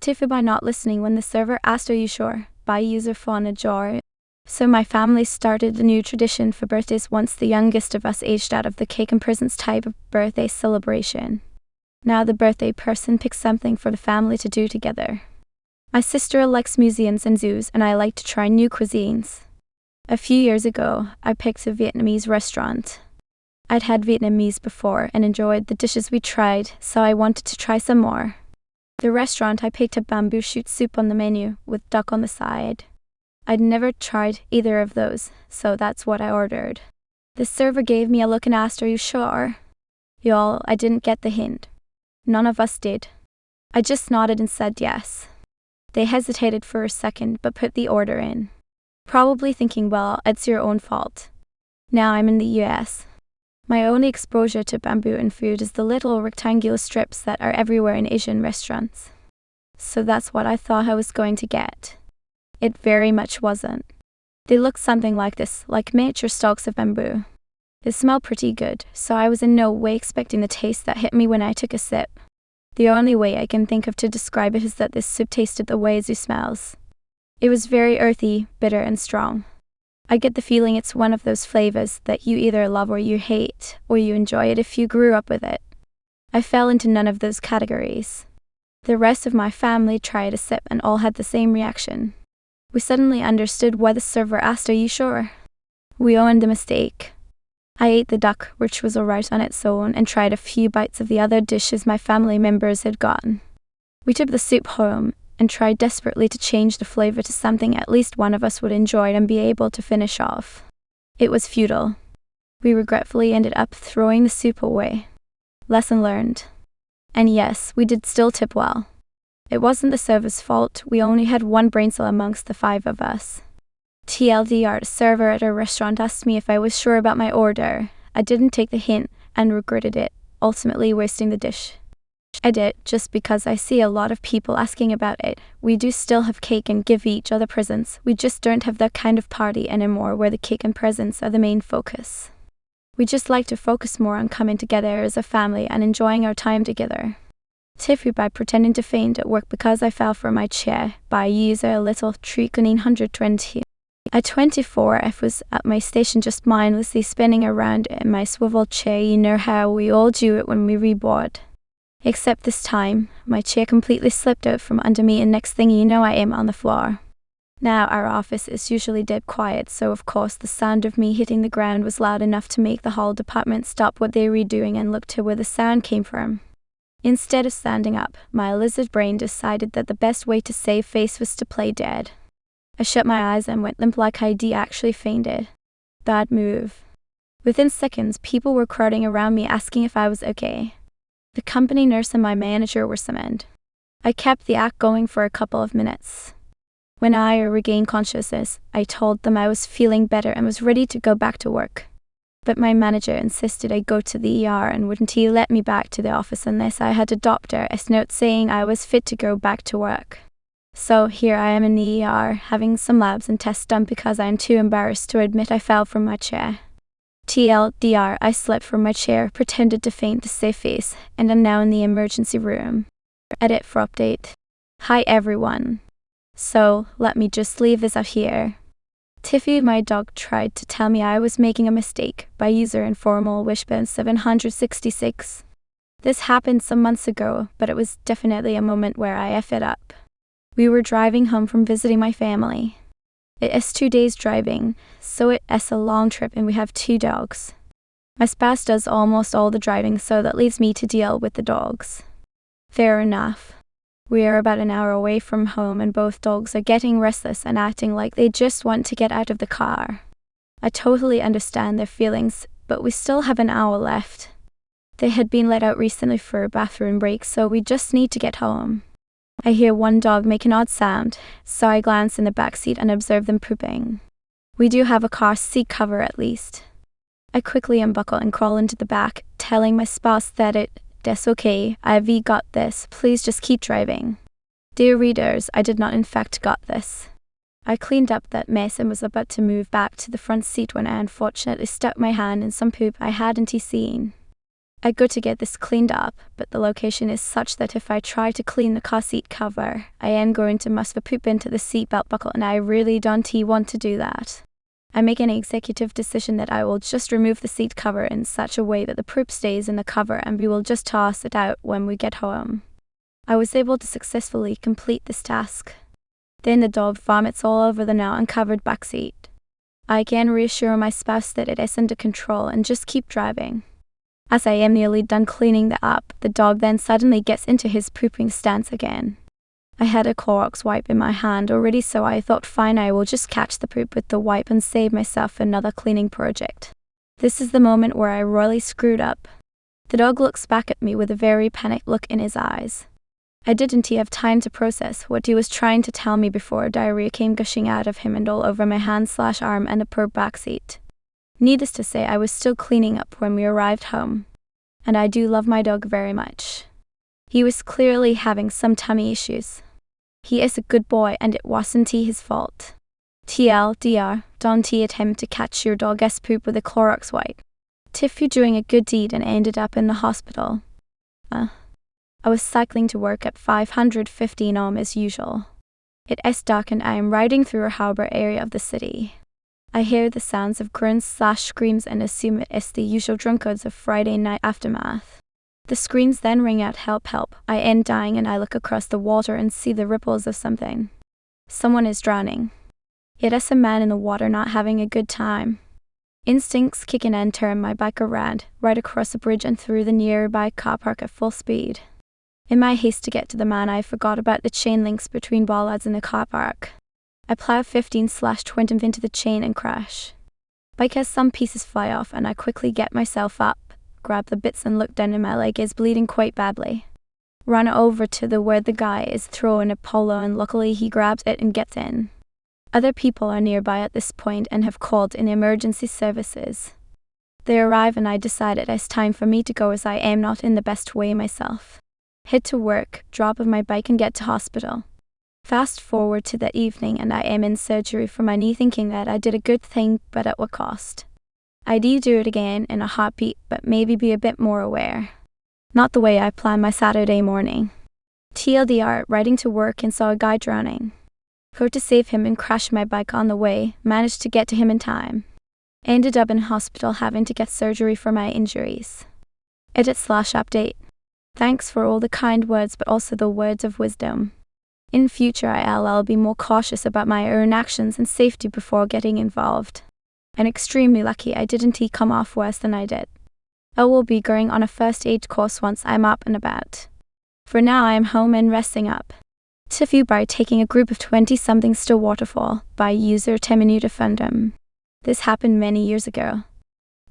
TIFU by not listening when the server asked, "Are you sure?" by user phone jar. So my family started a new tradition for birthdays once the youngest of us aged out of the cake and presents type of birthday celebration. Now the birthday person picks something for the family to do together. My sister likes museums and zoos, and I like to try new cuisines. A few years ago, I picked a Vietnamese restaurant. I'd had Vietnamese before and enjoyed the dishes we tried, so I wanted to try some more. The restaurant I picked had bamboo shoot soup on the menu, with duck on the side. I'd never tried either of those, so that's what I ordered. The server gave me a look and asked, "Are you sure?" Y'all, I didn't get the hint. None of us did. I just nodded and said yes. They hesitated for a second but put the order in. Probably thinking, well, it's your own fault. Now I'm in the US. My only exposure to bamboo in food is the little rectangular strips that are everywhere in Asian restaurants. So that's what I thought I was going to get. It very much wasn't. They looked something like this, like miniature stalks of bamboo. They smelled pretty good, so I was in no way expecting the taste that hit me when I took a sip. The only way I can think of to describe it is that this soup tasted the way zoo smells. It was very earthy, bitter, and strong. I get the feeling it's one of those flavors that you either love or you hate, or you enjoy it if you grew up with it. I fell into none of those categories. The rest of my family tried a sip and all had the same reaction. We suddenly understood why the server asked, "Are you sure?" We owned the mistake. I ate the duck, which was alright on its own, and tried a few bites of the other dishes my family members had gotten. We took the soup home and tried desperately to change the flavor to something at least one of us would enjoy and be able to finish off. It was futile. We regretfully ended up throwing the soup away. Lesson learned. And yes, we did still tip well. It wasn't the server's fault, we only had one brain cell amongst the 5 of us. TLDR, the server at our restaurant asked me if I was sure about my order. I didn't take the hint and regretted it, ultimately wasting the dish. I did, just because I see a lot of people asking about it. We do still have cake and give each other presents, we just don't have that kind of party anymore where the cake and presents are the main focus. We just like to focus more on coming together as a family and enjoying our time together. TIFU by pretending to faint at work because I fell from my chair by user a little trick 920. At 24, I was at my station just mindlessly spinning around in my swivel chair. You know how we all do it when we reboard. Except this time, my chair completely slipped out from under me and next thing you know I am on the floor. Now our office is usually dead quiet, so of course the sound of me hitting the ground was loud enough to make the whole department stop what they were doing and look to where the sound came from. Instead of standing up, my lizard brain decided that the best way to save face was to play dead. I shut my eyes and went limp like I'd actually fainted. Bad move. Within seconds, people were crowding around me asking if I was okay. The company nurse and my manager were summoned. I kept the act going for a couple of minutes. When I regained consciousness, I told them I was feeling better and was ready to go back to work. But my manager insisted I go to the ER and wouldn't he let me back to the office unless I had a doctor's note saying I was fit to go back to work. So here I am in the ER, having some labs and tests done because I am too embarrassed to admit I fell from my chair. TLDR, I slept from my chair, pretended to faint to save face, and am now in the emergency room. Edit for update. Hi everyone. So, let me just leave this out here. TIFU, my dog, tried to tell me I was making a mistake by user informal wishbone 766. This happened some months ago, but it was definitely a moment where I F it up. We were driving home from visiting my family. It is 2 days driving, so it is a long trip and we have 2 dogs. My spouse does almost all the driving, so that leaves me to deal with the dogs. Fair enough. We are about an hour away from home and both dogs are getting restless and acting like they just want to get out of the car. I totally understand their feelings, but we still have an hour left. They had been let out recently for a bathroom break, so we just need to get home. I hear one dog make an odd sound, so I glance in the back seat and observe them pooping. We do have a car seat cover at least. I quickly unbuckle and crawl into the back, telling my spouse that that's okay, I've got this, please just keep driving. Dear readers, I did not in fact got this. I cleaned up that mess and was about to move back to the front seat when I unfortunately stuck my hand in some poop I hadn't seen. I go to get this cleaned up, but the location is such that if I try to clean the car seat cover, I am going to must poop into the seatbelt buckle, and I really don't want to do that. I make an executive decision that I will just remove the seat cover in such a way that the poop stays in the cover and we will just toss it out when we get home. I was able to successfully complete this task. Then the dog vomits all over the now uncovered backseat. I again reassure my spouse that it is under control and just keep driving. As I am nearly done cleaning that up, the dog then suddenly gets into his pooping stance again. I had a Clorox wipe in my hand already, so I thought fine, I will just catch the poop with the wipe and save myself another cleaning project. This is the moment where I royally screwed up. The dog looks back at me with a very panicked look in his eyes. I didn't have time to process what he was trying to tell me before diarrhea came gushing out of him and all over my hand/arm and the poor backseat. Needless to say, I was still cleaning up when we arrived home. And I do love my dog very much. He was clearly having some tummy issues. He is a good boy and it wasn't his fault. TLDR, don't attempt to catch your dog's poop with a Clorox wipe. TIFU doing a good deed and ended up in the hospital. I was cycling to work at 515 ohm as usual. It is dark and I am riding through a harbor area of the city. I hear the sounds of groans/screams and assume it is the usual drunkards of Friday night aftermath. The screams then ring out, help, help, I am dying, and I look across the water and see the ripples of something. Someone is drowning. It is a man in the water not having a good time. Instincts kick in and turn my bike around, right across a bridge and through the nearby car park at full speed. In my haste to get to the man, I forgot about the chain links between bollards in the car park. I plow 15/20 into the chain and crash. Bike has some pieces fly off and I quickly get myself up, grab the bits and look down and my leg is bleeding quite badly. Run over to where the guy is throwing a polo and luckily he grabs it and gets in. Other people are nearby at this point and have called in emergency services. They arrive and I decide it is time for me to go as I am not in the best way myself. Head to work, drop off my bike and get to hospital. Fast forward to that evening and I am in surgery for my knee, thinking that I did a good thing, but at what cost? I'd do it again in a heartbeat, but maybe be a bit more aware. Not the way I planned my Saturday morning. TLDR, riding to work and saw a guy drowning. Go to save him and crashed my bike on the way, managed to get to him in time. Ended up in hospital having to get surgery for my injuries. Edit/update. Thanks for all the kind words, but also the words of wisdom. In future, I'll be more cautious about my own actions and safety before getting involved. I'm extremely lucky I didn't come off worse than I did. I will be going on a first aid course once I'm up and about. For now, I am home and resting up. TIFU by taking a group of 20-somethings to waterfall by user 10-minute fundum. This happened many years ago.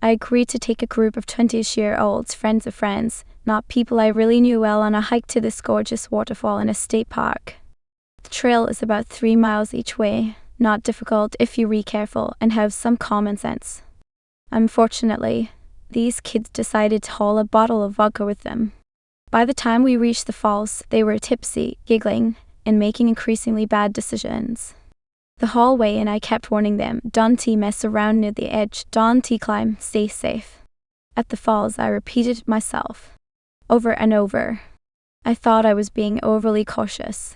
I agreed to take a group of 20-year-olds, friends of friends, not people I really knew well, on a hike to this gorgeous waterfall in a state park. The trail is about 3 miles each way, not difficult if you be careful and have some common sense. Unfortunately, these kids decided to haul a bottle of vodka with them. By the time we reached the falls, they were tipsy, giggling, and making increasingly bad decisions. The whole way and I kept warning them, don't mess around near the edge, don't climb, stay safe. At the falls, I repeated it myself, over and over. I thought I was being overly cautious.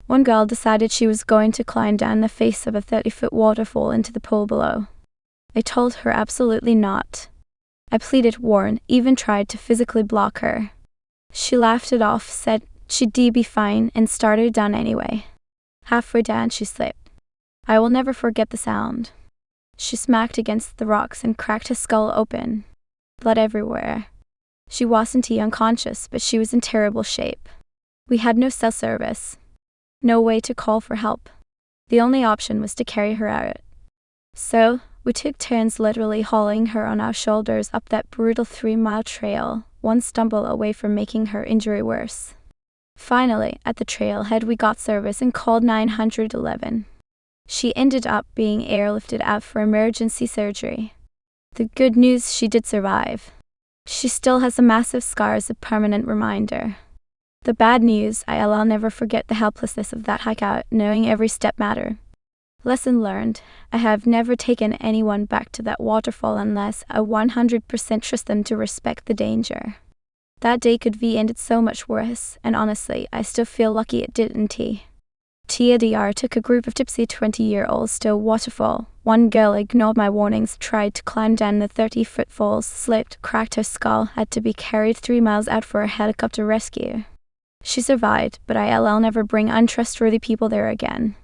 One girl decided she was going to climb down the face of a 30-foot waterfall into the pool below. I told her absolutely not. I pleaded, warned, even tried to physically block her. She laughed it off, said she'd be fine, and started down anyway. Halfway down, she slipped. I will never forget the sound. She smacked against the rocks and cracked her skull open. Blood everywhere. She wasn't unconscious, but she was in terrible shape. We had no cell service. No way to call for help. The only option was to carry her out. So, we took turns literally hauling her on our shoulders up that brutal 3-mile trail, one stumble away from making her injury worse. Finally, at the trailhead we got service and called 911. She ended up being airlifted out for emergency surgery. The good news, she did survive. She still has a massive scar as a permanent reminder. The bad news, I'll never forget the helplessness of that hike out, knowing every step mattered. Lesson learned. I have never taken anyone back to that waterfall unless I 100% trust them to respect the danger. That day could be ended so much worse, and honestly, I still feel lucky it didn't. TLDR took a group of tipsy 20-year-olds to a waterfall. One girl ignored my warnings, tried to climb down the 30-foot falls, slipped, cracked her skull, had to be carried 3 miles out for a helicopter rescue. She survived, but I'll never bring untrustworthy people there again.